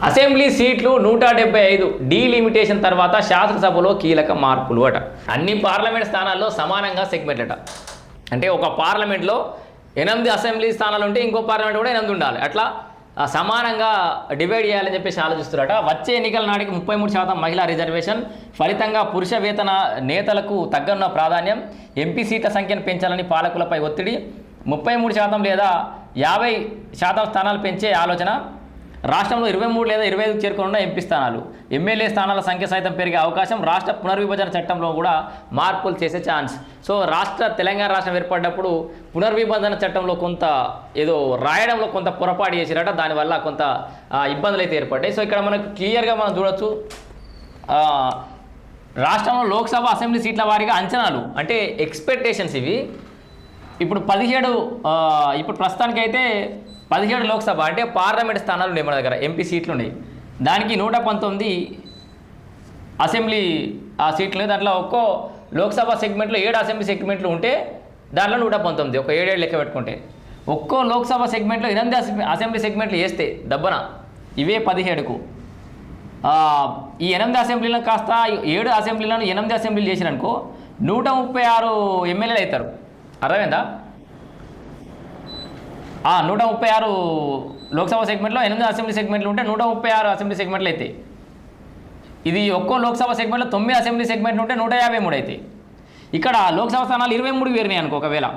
Assembly సీట్లు 175 delimitation తర్వాత శాసనసభలో కీలక మార్పులు అట. అన్ని పార్లమెంట్ స్థానాల్లో సమానంగా సెగ్మెంట్ అట. అంటే ఒక పార్లమెంట్లో 8 అసెంబ్లీ స్థానాలు ఉంటే ఇంకో పార్లమెంట్ కూడా 8 ఉండాలి. అట్లా సమానంగా డివైడ్ చేయాలని చెప్పేసి ఆలోచిస్తున్నారట. వచ్చే ఎన్నికల నాటికి 33% మహిళా రిజర్వేషన్, ఫలితంగా పురుష వేతన నేతలకు తగ్గనున్న ప్రాధాన్యం, ఎంపీ సీట్ల సంఖ్యను పెంచాలని పాలకులపై ఒత్తిడి, 33% లేదా 50% స్థానాలు పెంచే ఆలోచన, రాష్ట్రంలో 23 లేదా 25 చేరుకున్న ఎంపీ స్థానాలు, ఎమ్మెల్యే స్థానాల సంఖ్య సైతం పెరిగే అవకాశం, రాష్ట్ర పునర్విభజన చట్టంలో కూడా మార్పులు చేసే ఛాన్స్. సో తెలంగాణ రాష్ట్రం ఏర్పడ్డప్పుడు పునర్విభజన చట్టంలో కొంత ఏదో రాయడంలో కొంత పొరపాటు చేసిరట, దానివల్ల కొంత ఇబ్బందులు అయితే ఏర్పడ్డాయి. సో ఇక్కడ మనకు క్లియర్గా మనం చూడొచ్చు, రాష్ట్రంలో లోక్సభ అసెంబ్లీ సీట్ల వారీగా అంచనాలు అంటే ఎక్స్పెక్టేషన్స్ ఇవి. ఇప్పుడు 17 ఇప్పుడు ప్రస్తుతానికైతే 17 లోక్సభ అంటే పార్లమెంట్ స్థానాలు ఉన్నాయి మన దగ్గర, ఎంపీ సీట్లు ఉన్నాయి. దానికి 119 అసెంబ్లీ సీట్లు. దాంట్లో ఒక్కో లోక్సభ సెగ్మెంట్లో 7 అసెంబ్లీ సెగ్మెంట్లు ఉంటే దాంట్లో 119, ఒక 7 లెక్క పెట్టుకుంటే ఒక్కో లోక్సభ సెగ్మెంట్లో 8 అసెంబ్లీ సెగ్మెంట్లు వేస్తే దబ్బన ఇవే 17కు. ఈ 8 అసెంబ్లీలను కాస్త 7 అసెంబ్లీలను 8 అసెంబ్లీలు చేసిరనుకో 136 ఎమ్మెల్యేలు అవుతారు. అర్థమైందా? 136 లోక్సభ సెగ్మెంట్లో 8 అసెంబ్లీ సెగ్మెంట్లు ఉంటే 136 అసెంబ్లీ సెగ్మెంట్లు అవుతాయి. ఇది ఒక్కో లోక్సభ సెగ్మెంట్లో 9 అసెంబ్లీ సెగ్మెంట్లు ఉంటే 153 అవుతాయి. ఇక్కడ లోక్సభ స్థానాలు 23 వేరినాయి అనుకో, ఒకవేళ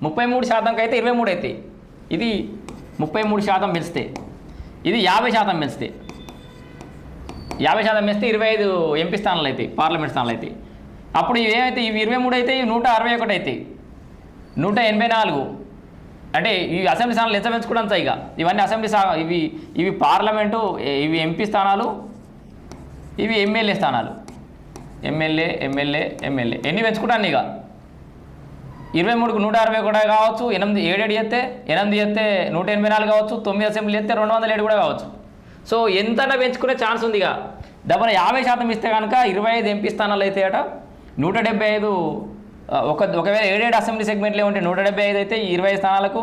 33% అయితే 23 అవుతాయి. ఇది 33% పెంచితే, ఇది 50% పెంచితే, 50% పెంచితే 25 ఎంపీ స్థానాలు అవుతాయి, పార్లమెంట్ స్థానాలు అవుతాయి. అప్పుడు ఇవి ఏమైతే ఇవి 23 అవుతాయి, 161 అవుతాయి, 184. అంటే ఈ అసెంబ్లీ స్థానాలు ఎంత పెంచుకోవడం ఇక ఇవన్నీ అసెంబ్లీ ఇవి పార్లమెంటు, ఇవి ఎంపీ స్థానాలు, ఇవి ఎమ్మెల్యే స్థానాలు. ఎమ్మెల్యే ఎన్ని పెంచుకుంటాను ఇక 23కు 161 కావచ్చు, 7 చేస్తే 8 చేస్తే 184 కావచ్చు, 9 అసెంబ్లీ చేస్తే 207 కూడా కావచ్చు. సో ఎంతైనా పెంచుకునే ఛాన్స్ ఉంది. ఇక డబ్బున 50% ఇస్తే కనుక 25 ఎంపీ స్థానాలు అయితే అట 175. ఒకవేళ 7 అసెంబ్లీ సెగ్మెంట్లే ఉంటే 175 అయితే 20 స్థానాలకు,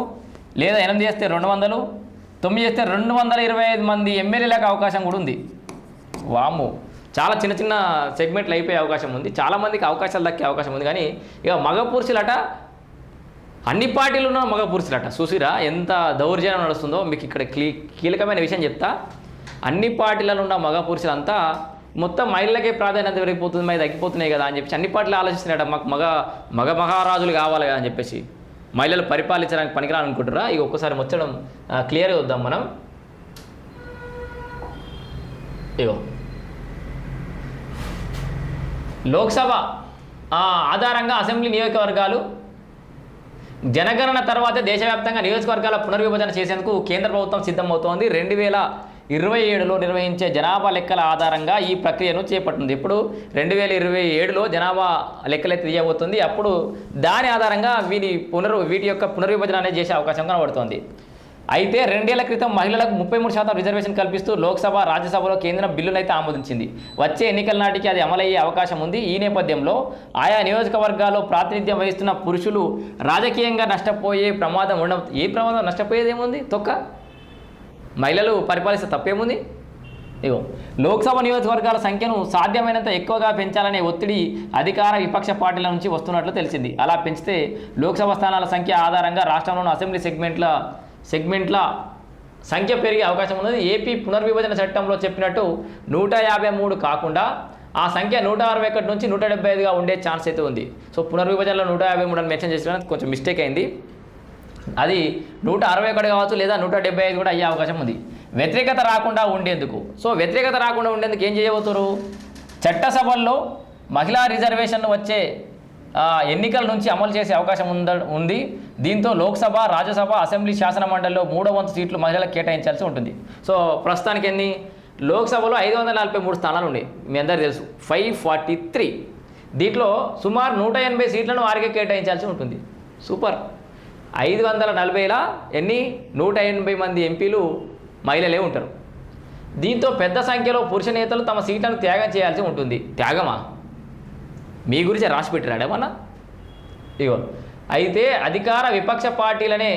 లేదా 8 చేస్తే 200, 9 చేస్తే 225 మంది ఎమ్మెల్యేలకు అవకాశం కూడా ఉంది. వాము, చాలా చిన్న చిన్న సెగ్మెంట్లు అయిపోయే అవకాశం ఉంది, చాలామందికి అవకాశాలు దక్కే అవకాశం ఉంది. కానీ ఇక మగ పురుషులట, అన్ని పార్టీలు ఉన్న మగ పురుషులట చూసిరా ఎంత దౌర్జన్యం నడుస్తుందో. మీకు ఇక్కడ కీలకమైన విషయం చెప్తా. అన్ని పార్టీలలో ఉన్న మగ పురుషులంతా మొత్తం మహిళలకే ప్రాధాన్యత పెరిగిపోతుంది, మరి తగ్గిపోతున్నాయి కదా అని చెప్పేసి అన్ని పార్టీలు ఆలోచిస్తున్నాడు. మాకు మగ మహారాజులు కావాలి కదా అని చెప్పేసి మహిళలు పరిపాలించడానికి పనికిరానుకుంటారా? ఇక ఒక్కసారి ముచ్చడం క్లియర్గా వద్దాం మనం. ఇగో లోక్సభ ఆధారంగా అసెంబ్లీ నియోజకవర్గాలు జనగణన తర్వాతే దేశవ్యాప్తంగా నియోజకవర్గాల పునర్విభజన చేసేందుకు కేంద్ర ప్రభుత్వం సిద్ధమవుతోంది. 2027లో నిర్వహించే జనాభా లెక్కల ఆధారంగా ఈ ప్రక్రియను చేపట్టింది. ఇప్పుడు 2027లో జనాభా లెక్కలైతే తీయబోతుంది. అప్పుడు దాని ఆధారంగా వీటి యొక్క పునర్విభజన అనేది చేసే అవకాశం కనబడుతోంది. అయితే 2 ఏళ్ల క్రితం మహిళలకు 33% రిజర్వేషన్ కల్పిస్తూ లోక్సభ, రాజ్యసభలో కేంద్రం బిల్లునైతే ఆమోదించింది. వచ్చే ఎన్నికల నాటికి అది అమలయ్యే అవకాశం ఉంది. ఈ నేపథ్యంలో ఆయా నియోజకవర్గాల్లో ప్రాతినిధ్యం వహిస్తున్న పురుషులు రాజకీయంగా నష్టపోయే ప్రమాదం ఉండడం. ఏ ప్రమాదం? నష్టపోయేది ఏముంది? తొక్క మహిళలు పరిపాలిస్తే తప్పేముంది? ఇగో లోక్సభ నియోజకవర్గాల సంఖ్యను సాధ్యమైనంత ఎక్కువగా పెంచాలనే ఒత్తిడి అధికార విపక్ష పార్టీల నుంచి వస్తున్నట్లు తెలిసింది. అలా పెంచితే లోక్సభ స్థానాల సంఖ్య ఆధారంగా రాష్ట్రంలోని అసెంబ్లీ సెగ్మెంట్ల సంఖ్య పెరిగే అవకాశం ఉన్నది. ఏపీ పునర్విభజన చట్టంలో చెప్పినట్టు 153 కాకుండా ఆ సంఖ్య 161 నుంచి 175గా ఉండే ఛాన్స్ అయితే ఉంది. సో పునర్విభజనలో 153 అని మెన్షన్ చేసిన కొంచెం మిస్టేక్ అయింది. అది 161 కావచ్చు, లేదా 175 కూడా అయ్యే అవకాశం ఉంది. వ్యతిరేకత రాకుండా ఉండేందుకు ఏం చేయబోతున్నారు? చట్టసభల్లో మహిళా రిజర్వేషన్ వచ్చే ఎన్నికల నుంచి అమలు చేసే అవకాశం ఉంది. దీంతో లోక్సభ, రాజ్యసభ, అసెంబ్లీ, శాసన మండలిలో 3వ వంతు సీట్లు మహిళలకు కేటాయించాల్సి ఉంటుంది. సో ప్రస్తుతానికి ఎన్ని? లోక్సభలో 543 స్థానాలు ఉన్నాయి, మీ అందరికీ తెలుసు, 543. దీంట్లో సుమారు 180 సీట్లను వారికి కేటాయించాల్సి ఉంటుంది. సూపర్. 540లా 180 మంది ఎంపీలు మహిళలే ఉంటారు. దీంతో పెద్ద సంఖ్యలో పురుష నేతలు తమ సీట్లను త్యాగం చేయాల్సి ఉంటుంది. త్యాగమా? మీ గురించి రాసి పెట్టిరాడేమన్నా? ఇగో అయితే అధికార విపక్ష పార్టీలనే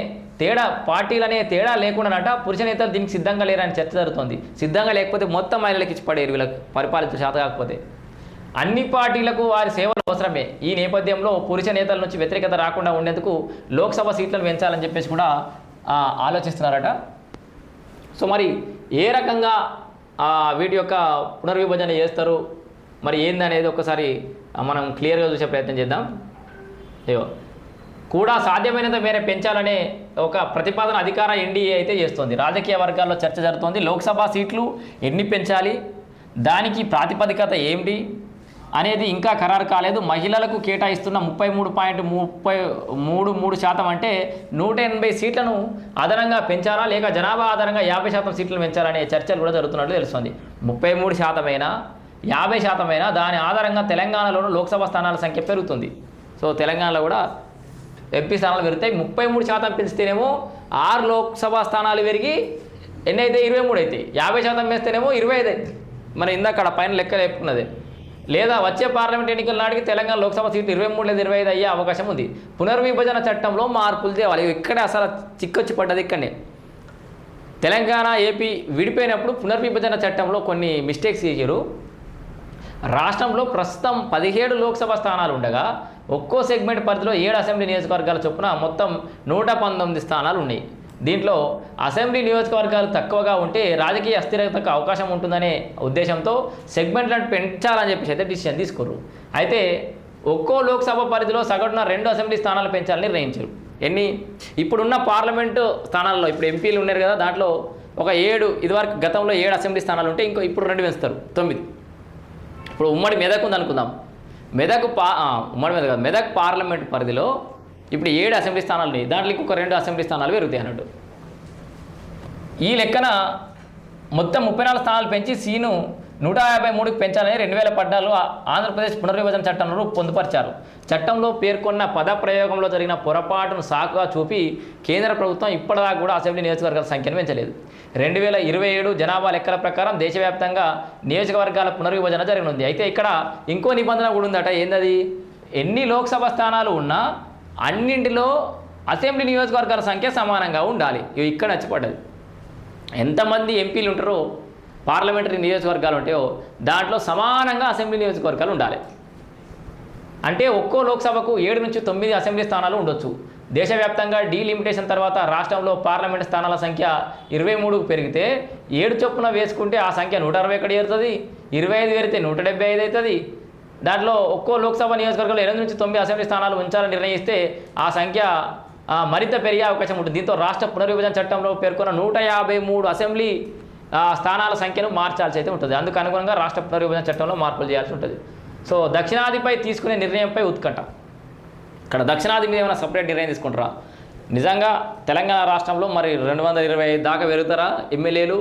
పార్టీలనే తేడా లేకుండానట పురుష నేతలు దీనికి సిద్ధంగా లేరని చర్చ జరుగుతుంది. సిద్ధంగా లేకపోతే మొత్తం మహిళలకు ఇచ్చి పడేరు వీళ్ళకి పరిపాలించే శాత కాకపోతే. అన్ని పార్టీలకు వారి సేవలు అవసరమే. ఈ నేపథ్యంలో పురుష నేతల నుంచి వ్యతిరేకత రాకుండా ఉండేందుకు లోక్సభ సీట్లను పెంచాలని చెప్పేసి కూడా ఆలోచిస్తున్నారట. సో మరి ఏ రకంగా వీటి యొక్క పునర్విభజన చేస్తారు మరి ఏందనేది ఒకసారి మనం క్లియర్గా చూసే ప్రయత్నం చేద్దాం. కూడా సాధ్యమైనంత మేర పెంచాలనే ఒక ప్రతిపాదన అధికార ఎన్డీఏ అయితే చేస్తోంది. రాజకీయ వర్గాల్లో చర్చ జరుగుతోంది. లోక్సభ సీట్లు ఎన్ని పెంచాలి, దానికి ప్రాతిపదికత ఏమిటి అనేది ఇంకా ఖరారు కాలేదు. మహిళలకు కేటాయిస్తున్న 33.33% అంటే 180 సీట్లను అదనంగా పెంచాలా లేక జనాభా ఆధారంగా 50% సీట్లను పెంచాలనే చర్చలు కూడా జరుగుతున్నట్లు తెలుస్తుంది. 33% 50% దాని ఆధారంగా తెలంగాణలోనూ లోక్సభ స్థానాల సంఖ్య పెరుగుతుంది. సో తెలంగాణలో కూడా ఎంపీ స్థానాలు పెరుగుతాయి. 33% పెంచితేనేమో 6 లోక్సభ స్థానాలు పెరిగి ఎన్ని అయితే 23 అవుతాయి. 50% పెంచితేనేమో 25 అవుతాయి. మరి ఇందాక పైన లెక్క లేపుకున్నది. లేదా వచ్చే పార్లమెంట్ ఎన్నికల నాటికి తెలంగాణ లోక్సభ సీట్లు 23 లేదా 25 అయ్యే అవకాశం ఉంది. పునర్విభజన చట్టంలో మార్పులు తేవాలి. ఇక్కడే అసలు చిక్కొచ్చి పడ్డది. ఇక్కడనే తెలంగాణ ఏపీ విడిపోయినప్పుడు పునర్విభజన చట్టంలో కొన్ని మిస్టేక్స్ చేశారు. రాష్ట్రంలో ప్రస్తుతం 17 లోక్సభ స్థానాలు ఉండగా ఒక్కో సెగ్మెంట్ పరిధిలో 7 అసెంబ్లీ నియోజకవర్గాల చొప్పున మొత్తం 119 స్థానాలు ఉన్నాయి. దీంట్లో అసెంబ్లీ నియోజకవర్గాలు తక్కువగా ఉంటే రాజకీయ అస్థిరతకు అవకాశం ఉంటుందనే ఉద్దేశంతో సెగ్మెంట్లను పెంచాలని చెప్పేసి అయితే డిసిషన్ తీసుకోరు. అయితే ఒక్కో లోక్సభ పరిధిలో సగటున 2 అసెంబ్లీ స్థానాలు పెంచాలని నిర్ణయించారు. ఇప్పుడున్న పార్లమెంటు స్థానాల్లో ఇప్పుడు ఎంపీలు ఉన్నారు కదా, దాంట్లో ఒక 7 ఇదివరకు గతంలో 7 అసెంబ్లీ స్థానాలు ఉంటే ఇప్పుడు 2 పెంచుతారు, 9. ఇప్పుడు ఉమ్మడి మెదక్ ఉంది అనుకుందాం. ఉమ్మడి మెదక్ పార్లమెంట్ పరిధిలో ఇప్పుడు 7 అసెంబ్లీ స్థానాలు ఉన్నాయి. దాంట్లో ఇంకొక 2 అసెంబ్లీ స్థానాలు పెరుగుతాయి అన్నట్టు. ఈ లెక్కన మొత్తం 34 స్థానాలు పెంచి సీను 153కి పెంచాలని 2014 ఆంధ్రప్రదేశ్ పునర్విభజన చట్టంలో పొందుపరిచారు. చట్టంలో పేర్కొన్న పద ప్రయోగంలో జరిగిన పొరపాటును సాకుగా చూపి కేంద్ర ప్రభుత్వం ఇప్పటిదాకా కూడా అసెంబ్లీ నియోజకవర్గాల సంఖ్యను పెంచలేదు. 2027 జనాభా లెక్కల ప్రకారం దేశవ్యాప్తంగా నియోజకవర్గాల పునర్విభజన జరగనుంది. అయితే ఇక్కడ ఇంకో నిబంధన కూడా ఉందట. ఏందది? ఎన్ని లోక్సభ స్థానాలు ఉన్నా అన్నింటిలో అసెంబ్లీ నియోజకవర్గాల సంఖ్య సమానంగా ఉండాలి. ఇక్కడ నచ్చిపడ్డది. ఎంతమంది ఎంపీలు ఉంటారో పార్లమెంటరీ నియోజకవర్గాలు ఉంటాయో దాంట్లో సమానంగా అసెంబ్లీ నియోజకవర్గాలు ఉండాలి. అంటే ఒక్కో లోక్సభకు 7 నుంచి 9 అసెంబ్లీ స్థానాలు ఉండొచ్చు. దేశవ్యాప్తంగా డీలిమిటేషన్ తర్వాత రాష్ట్రంలో పార్లమెంట్ స్థానాల సంఖ్య 23కు పెరిగితే 7 చొప్పున వేసుకుంటే ఆ సంఖ్య 161 చేరుతుంది. 25 పెరిగితే 175 అవుతుంది. దాంట్లో ఒక్కో లోక్సభ నియోజకవర్గంలో 8 నుంచి 9 అసెంబ్లీ స్థానాలు ఉంచాలని నిర్ణయిస్తే ఆ సంఖ్య మరింత పెరిగే అవకాశం ఉంటుంది. దీంతో రాష్ట్ర పునర్విభజన చట్టంలో పేర్కొన్న 153 అసెంబ్లీ స్థానాల సంఖ్యను మార్చాల్సి అయితే ఉంటుంది. అందుకు అనుగుణంగా రాష్ట్ర పునర్విభజన చట్టంలో మార్పులు చేయాల్సి ఉంటుంది. సో దక్షిణాదిపై తీసుకునే నిర్ణయంపై ఉత్కంఠ. ఇక్కడ దక్షిణాది మీద ఏమైనా సపరేట్ నిర్ణయం తీసుకుంటారా? నిజంగా తెలంగాణ రాష్ట్రంలో మరి 225 దాకా పెరుగుతారా ఎమ్మెల్యేలు?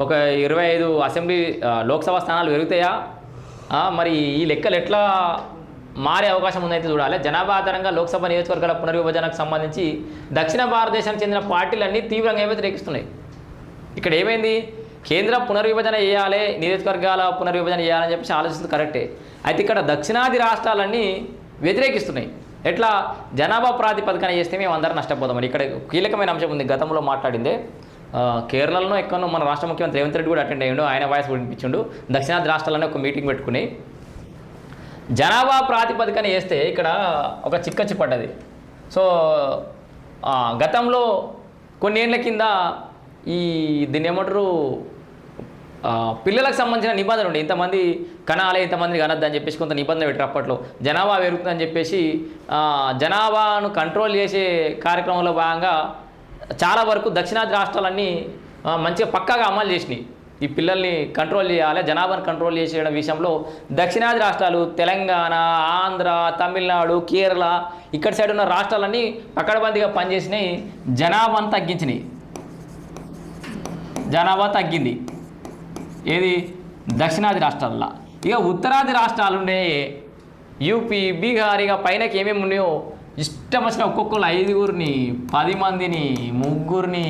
ఒక 25 అసెంబ్లీ లోక్సభ స్థానాలు పెరుగుతాయా? మరి ఈ లెక్కలు ఎట్లా మారే అవకాశం ఉందైతే చూడాలి. జనాభా ఆధారంగా లోక్సభ నియోజకవర్గాల పునర్విభజనకు సంబంధించి దక్షిణ భారతదేశానికి చెందిన పార్టీలన్నీ తీవ్రంగా వ్యతిరేకిస్తున్నాయి. ఇక్కడ ఏమైంది? కేంద్రం పునర్విభజన చేయాలి, నియోజకవర్గాల పునర్విభజన చేయాలని చెప్పేసి ఆలోచిస్తుంది కరెక్టే. అయితే ఇక్కడ దక్షిణాది రాష్ట్రాలన్నీ వ్యతిరేకిస్తున్నాయి. ఎట్లా? జనాభా ప్రాతిపదికన చేస్తే మేము అందరం నష్టపోతామని. ఇక్కడ కీలకమైన అంశం ఉంది. గతంలో మాట్లాడిందే కేరళలో ఎక్కడో మన రాష్ట్ర ముఖ్యమంత్రి రేవంత్ రెడ్డి కూడా అటెండ్ అయ్యిండు. ఆయన వాయిస్ వినిపించిండు. దక్షిణాది రాష్ట్రాలనే ఒక మీటింగ్ పెట్టుకుని జనాభా ప్రాతిపదికన చేస్తే ఇక్కడ ఒక చిక్కచ్చి పడ్డది. సో గతంలో కొన్ని ఏళ్ల కింద దీన్ని ఏమంటారు, పిల్లలకు సంబంధించిన నిబంధనలు ఉండే, ఇంతమంది కనాలి, ఇంతమంది కనద్దని చెప్పేసి కొంత నిబంధన పెట్టారు. అప్పట్లో జనాభా పెరుగుతుందని చెప్పేసి జనాభాను కంట్రోల్ చేసే కార్యక్రమంలో భాగంగా చాలా వరకు దక్షిణాది రాష్ట్రాలన్నీ మంచిగా పక్కాగా అమలు చేసినాయి. ఈ పిల్లల్ని కంట్రోల్ చేయాలి, జనాభాను కంట్రోల్ చేసేయడం విషయంలో దక్షిణాది రాష్ట్రాలు తెలంగాణ, ఆంధ్ర, తమిళనాడు, కేరళ ఇక్కడ సైడ్ ఉన్న రాష్ట్రాలన్నీ పకడ్బందీగా పనిచేసినాయి. జనాభాను తగ్గించినాయి. జనాభా తగ్గింది ఏది? దక్షిణాది రాష్ట్రాల్లో. ఇక ఉత్తరాది రాష్ట్రాలు ఉండే యూపీ, బీహార్, ఇక పైనకి ఏమేమి ఉన్నాయో ఇష్టం వచ్చిన ఒక్కొక్కరు 5గురిని, 10 మందిని, 3గురిని,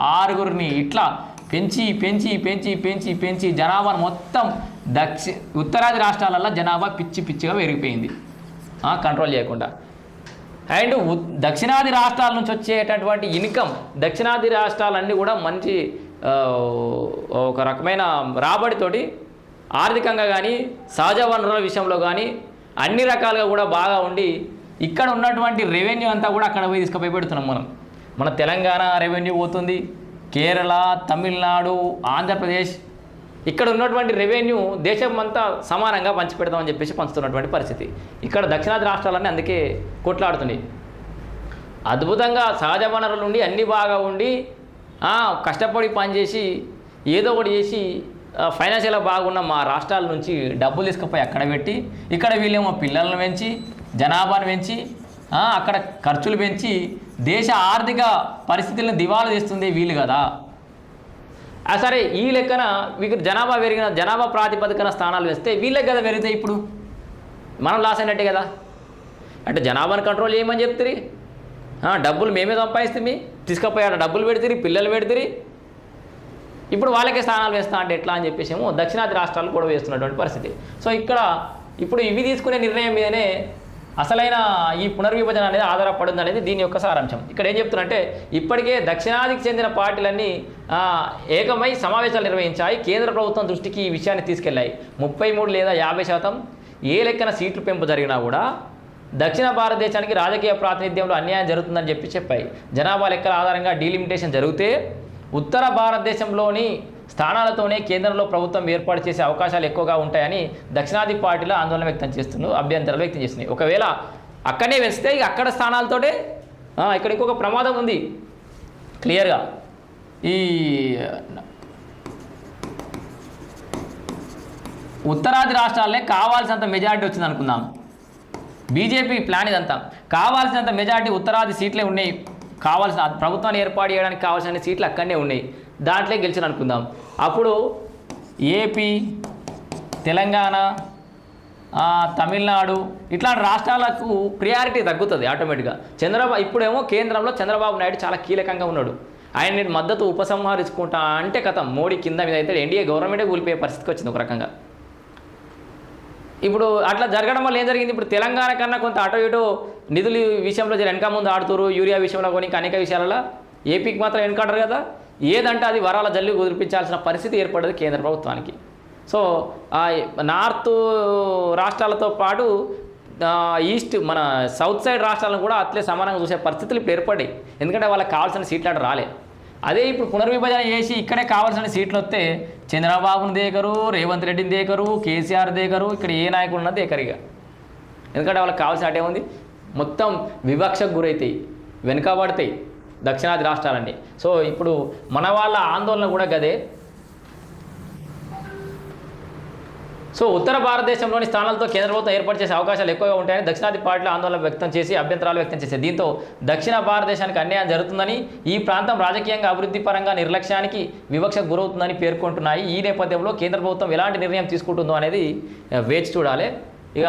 6గురిని ఇట్లా పెంచి పెంచి పెంచి పెంచి పెంచి జనాభాను మొత్తం ఉత్తరాది రాష్ట్రాలలో జనాభా పిచ్చిగా పెరిగిపోయింది కంట్రోల్ చేయకుండా. అండ్ దక్షిణాది రాష్ట్రాల నుంచి వచ్చేటటువంటి ఇన్కమ్, దక్షిణాది రాష్ట్రాలన్నీ కూడా మంచి ఒక రకమైన రాబడితోటి ఆర్థికంగా కానీ సహజ వనరుల విషయంలో కానీ అన్ని రకాలుగా కూడా బాగా ఉండి ఇక్కడ ఉన్నటువంటి రెవెన్యూ అంతా కూడా అక్కడ పోయి తీసుకుపోయి పెడుతున్నాం మనం. మన తెలంగాణ రెవెన్యూ పోతుంది, కేరళ, తమిళనాడు, ఆంధ్రప్రదేశ్, ఇక్కడ ఉన్నటువంటి రెవెన్యూ దేశం అంతా సమానంగా పంచిపెడతామని చెప్పేసి పంచుతున్నటువంటి పరిస్థితి. ఇక్కడ దక్షిణాది రాష్ట్రాలన్నీ అందుకే కొట్లాడుతున్నాయి. అద్భుతంగా సహజ వనరులు ఉండి అన్నీ బాగా ఉండి కష్టపడి పనిచేసి ఏదో ఒకటి చేసి ఫైనాన్షియల్గా బాగున్న మా రాష్ట్రాల నుంచి డబ్బులు తీసుకుపోయి అక్కడ పెట్టి ఇక్కడ వీళ్ళేమో పిల్లలను పెంచి జనాభాను పెంచి అక్కడ ఖర్చులు పెంచి దేశ ఆర్థిక పరిస్థితులను దివాలా తీస్తుంది వీళ్ళు కదా. సరే ఈ లెక్కన వీళ్ళకి జనాభా పెరిగిన జనాభా ప్రాతిపదికన స్థానాలు వేస్తే వీళ్ళకి కదా పెరుగుతాయి. ఇప్పుడు మనం లాస్ అయినట్టే కదా. అంటే జనాభాను కంట్రోల్ చేయమని చెప్తుంది, డబ్బులు మేమే సంపాదిస్తుంది, తీసుకుపోయాడు డబ్బులు పెడుతుంది, పిల్లలు పెడుతుంది, ఇప్పుడు వాళ్ళకే స్థానాలు వేస్తా అంటే ఎట్లా అని చెప్పేసి ఏమో దక్షిణాది రాష్ట్రాలు కూడా వేస్తున్నటువంటి పరిస్థితి. సో ఇక్కడ ఇప్పుడు ఇవి తీసుకునే నిర్ణయం మీదనే అసలైన ఈ పునర్విభజన అనేది ఆధారపడింది అనేది దీని యొక్క సారాంశం. ఇక్కడ ఏం చెప్తున్నంటే ఇప్పటికే దక్షిణాదికి చెందిన పార్టీలన్నీ ఏకమై సమావేశాలు నిర్వహించాయి. కేంద్ర ప్రభుత్వం దృష్టికి ఈ విషయాన్ని తీసుకెళ్లాయి. 33 లేదా 50% ఏ లెక్కన సీట్లు పెంపు జరిగినా కూడా దక్షిణ భారతదేశానికి రాజకీయ ప్రాతినిధ్యంలో అన్యాయం జరుగుతుందని చెప్పాయి. జనాభా లెక్కల ఆధారంగా డీలిమిటేషన్ జరిగితే ఉత్తర భారతదేశంలోని స్థానాలతోనే కేంద్రంలో ప్రభుత్వం ఏర్పాటు చేసే అవకాశాలు ఎక్కువగా ఉంటాయని దక్షిణాది పార్టీలు ఆందోళన వ్యక్తం చేస్తున్నారు, అభ్యంతరాలు వ్యక్తం చేస్తున్నాయి. ఒకవేళ అక్కడనే వేస్తే ఇక అక్కడ స్థానాలతోటే ఇక్కడ ఇంకొక ప్రమాదం ఉంది క్లియర్గా. ఈ ఉత్తరాది రాష్ట్రాలనే కావాల్సినంత మెజారిటీ వచ్చింది అనుకుందాం. బీజేపీ ప్లాన్ ఇదంతా. కావాల్సినంత మెజారిటీ ఉత్తరాది సీట్లే ఉన్నాయి, కావాల్సిన ప్రభుత్వాన్ని ఏర్పాటు చేయడానికి కావాల్సిన సీట్లు అక్కడనే ఉన్నాయి, దాంట్లో గెలిచిన అనుకుందాం. అప్పుడు ఏపీ, తెలంగాణ, తమిళనాడు ఇట్లాంటి రాష్ట్రాలకు ప్రియారిటీ తగ్గుతుంది ఆటోమేటిక్గా. ఇప్పుడేమో కేంద్రంలో చంద్రబాబు నాయుడు చాలా కీలకంగా ఉన్నాడు. ఆయన నేను మద్దతు ఉపసంహరించుకుంటా అంటే కథం మోడీ కింద మీద అయితే ఎన్డీఏ గవర్నమెంటే కూలిపోయే పరిస్థితికి వచ్చింది ఒక రకంగా. ఇప్పుడు అట్లా జరగడం వల్ల ఏం జరిగింది, ఇప్పుడు తెలంగాణ కన్నా కొంత అటు ఇటు నిధుల విషయంలో వెనక ముందు ఆడుతురు, యూరియా విషయంలో కొన్ని అనేక విషయాలలో. ఏపీకి మాత్రం వెనకాడరు కదా, ఏదంటే అది వరాల జల్లి కుదిరిపించాల్సిన పరిస్థితి ఏర్పడ్డది కేంద్ర ప్రభుత్వానికి. సో నార్త్ రాష్ట్రాలతో పాటు ఈస్ట్ మన సౌత్ సైడ్ రాష్ట్రాలను కూడా అట్లే సమానంగా చూసే పరిస్థితులు ఇప్పుడు ఏర్పడ్డాయి. ఎందుకంటే వాళ్ళకి కావాల్సిన సీట్లు అటు రాలే. అదే ఇప్పుడు పునర్విభజన చేసి ఇక్కడే కావాల్సిన సీట్లు వస్తే చంద్రబాబును దేకరు, రేవంత్ రెడ్డిని దేకరు, కేసీఆర్ దేకరు, ఇక్కడ ఏ నాయకుడు ఉన్నది దేకరిగా. ఎందుకంటే వాళ్ళకి కావాల్సిన అటే ఉంది, మొత్తం వివక్షకు గురవుతాయి, వెనుకబడతాయి దక్షిణాది రాష్ట్రాలన్నీ. సో ఇప్పుడు మన వాళ్ళ ఆందోళన కూడా గదే. సో ఉత్తర భారతదేశంలోని స్థానాలతో కేంద్ర ప్రభుత్వం ఏర్పాటు చేసే అవకాశాలు ఎక్కువగా ఉంటాయని దక్షిణాది పార్టీలు ఆందోళన వ్యక్తం చేసి అభ్యంతరాలు వ్యక్తం చేశాయి. దీంతో దక్షిణ భారతదేశానికి అన్యాయం జరుగుతుందని, ఈ ప్రాంతం రాజకీయంగా అభివృద్ధి పరంగా నిర్లక్ష్యానికి వివక్షకు గురవుతుందని పేర్కొంటున్నాయి. ఈ నేపథ్యంలో కేంద్ర ప్రభుత్వం ఎలాంటి నిర్ణయం తీసుకుంటుందో అనేది వేచి చూడాలి. ఇక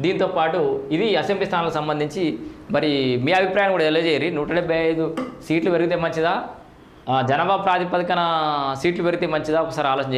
దీంతో పాటు ఇది అసెంబ్లీ స్థానాలకు సంబంధించి మరి మీ అభిప్రాయం కూడా తెలియజేయరు. 175 సీట్లు పెరిగితే మంచిదా, జనాభా ప్రాతిపదికన సీట్లు పెరిగితే మంచిదా, ఒకసారి ఆలోచన చేయండి.